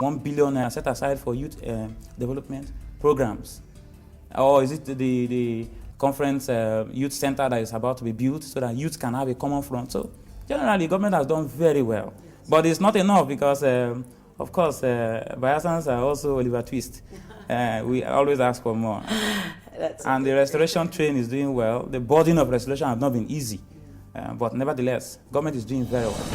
1 billion set aside for youth development programs? Or is it the conference youth center that is about to be built so that youth can have a common front? So generally, government has done very well. But it's not enough because, of course, Bayelsans are also Oliver Twist. We always ask for more. And the restoration train is doing well. The burden of restoration has not been easy. But nevertheless, government is doing very well.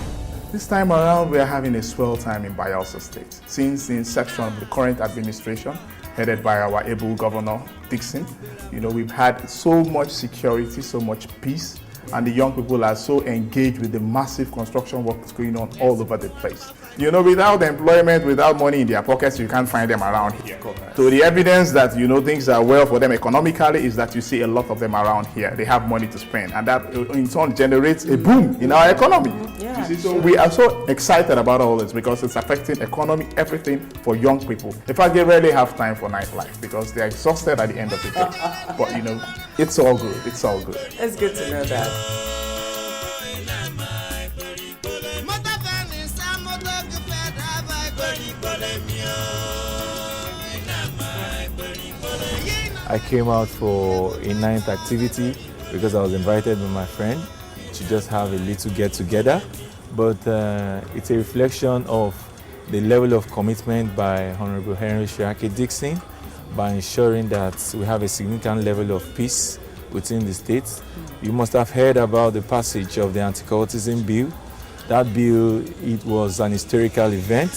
This time around, we are having a swell time in Bayelsa State. Since the inception of the current administration, headed by our able governor, Dickson, we've had so much security, so much peace, and the young people are so engaged with the massive construction work that's going on all over the place. Without employment, without money in their pockets, you can't find them around here. So the evidence that, things are well for them economically is that you see a lot of them around here. They have money to spend, and that in turn generates a boom in our economy. Yeah, So we are so excited about all this because it's affecting economy, everything for young people. In fact, they rarely have time for nightlife because they're exhausted at the end of the day. But it's all good. It's all good. It's good to know that. I came out for a night activity because I was invited by my friend to just have a little get-together. But it's a reflection of the level of commitment by Honorable Henry Seriake Dickson by ensuring that we have a significant level of peace within the state. You must have heard about the passage of the anti-cultism bill. That bill, it was an historical event.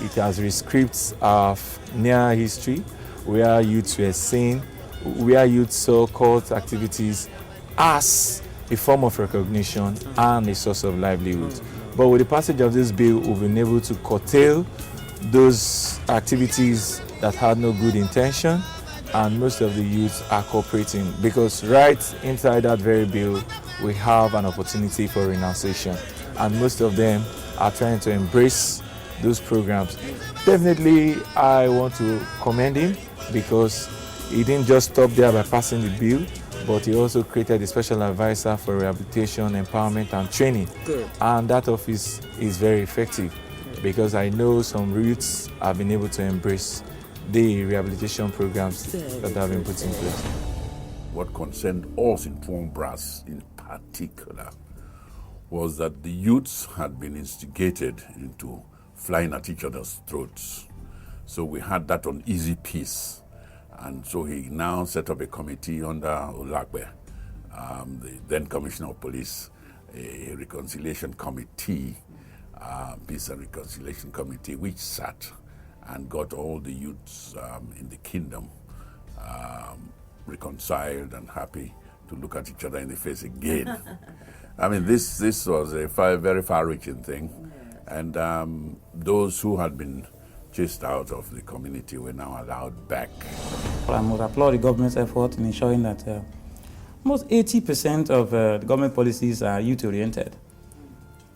It has rescripts of near history where youths were seen, where youth saw cult activities as a form of recognition and a source of livelihood. But with the passage of this bill, we've been able to curtail those activities that had no good intention, and most of the youths are cooperating because right inside that very bill, we have an opportunity for renunciation, and most of them are trying to embrace those programs. Definitely, I want to commend him because he didn't just stop there by passing the bill, but he also created a special advisor for rehabilitation, empowerment, and training. Good. And that office is very effective because I know some youths have been able to embrace the rehabilitation programs that have been put in place. What concerned us in Twom Brass in particular was that the youths had been instigated into flying at each other's throats. So we had that uneasy peace. And so he now set up a committee under Olakbe, the then Commissioner of Police, a reconciliation committee, Peace and Reconciliation Committee, which sat and got all the youths in the kingdom reconciled and happy to look at each other in the face again. I mean, this was a very far-reaching thing. And those who had been chased out of the community were now allowed back. I must applaud the government's effort in ensuring that almost 80% of the government policies are youth-oriented.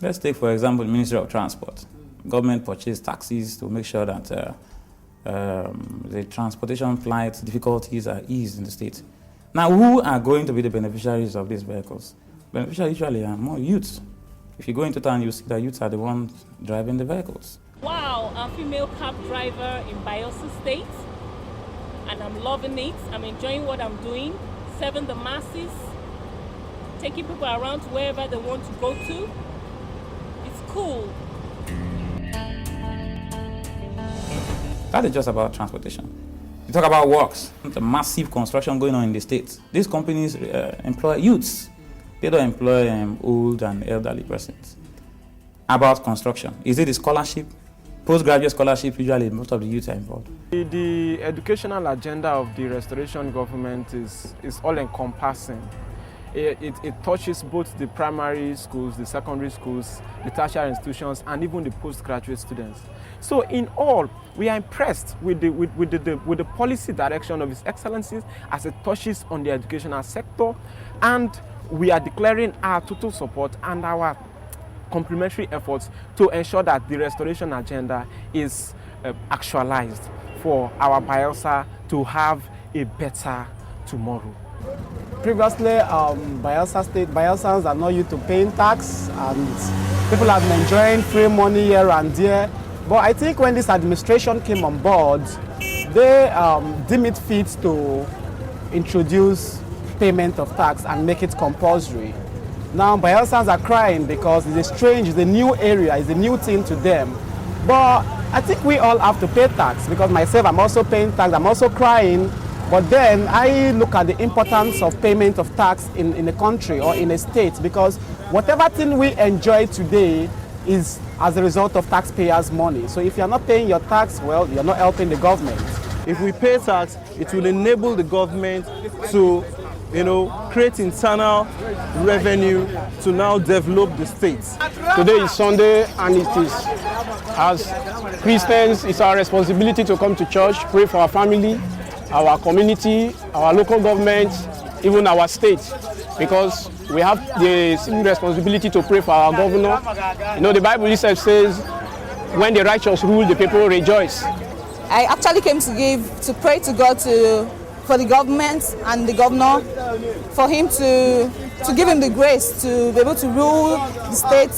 Let's take, for example, the Ministry of Transport. Government purchased taxis to make sure that the transportation flight difficulties are eased in the state. Now, who are going to be the beneficiaries of these vehicles? Beneficiaries usually are more youths. If you go into town, you see that youths are the ones driving the vehicles. Wow, I'm a female cab driver in Bayelsa State, and I'm loving it. I'm enjoying what I'm doing, serving the masses, taking people around to wherever they want to go to. It's cool. That is just about transportation. You talk about works, the massive construction going on in the States. These companies employ youths. They don't employ old and elderly persons. About construction, is it a scholarship? Postgraduate scholarship, usually most of the youth are involved. The educational agenda of the restoration government is all-encompassing. It touches both the primary schools, the secondary schools, the tertiary institutions, and even the postgraduate students. So in all, we are impressed with the policy direction of His Excellency as it touches on the educational sector, and we are declaring our total support and our complementary efforts to ensure that the restoration agenda is actualized for our Bayelsa to have a better tomorrow. Previously, Bayelsans are not used to paying tax, and people have been enjoying free money here and there. But I think when this administration came on board, they deem it fit to introduce payment of tax and make it compulsory. Now Bayelsans are crying because it's strange, it's a new area, it's a new thing to them. But I think we all have to pay tax, because myself, I'm also paying tax, I'm also crying. But then I look at the importance of payment of tax in a country or in a state, because whatever thing we enjoy today is as a result of taxpayers' money. So if you're not paying your tax, well, you're not helping the government. If we pay tax, it will enable the government to, create internal revenue to now develop the state. Today is Sunday, and it is, as Christians, it's our responsibility to come to church, pray for our family, our community, our local government, even our state, because we have the responsibility to pray for our governor. The Bible itself says, when the righteous rule, the people rejoice. I actually came to pray to God for the government and the governor, for him to give him the grace to be able to rule the state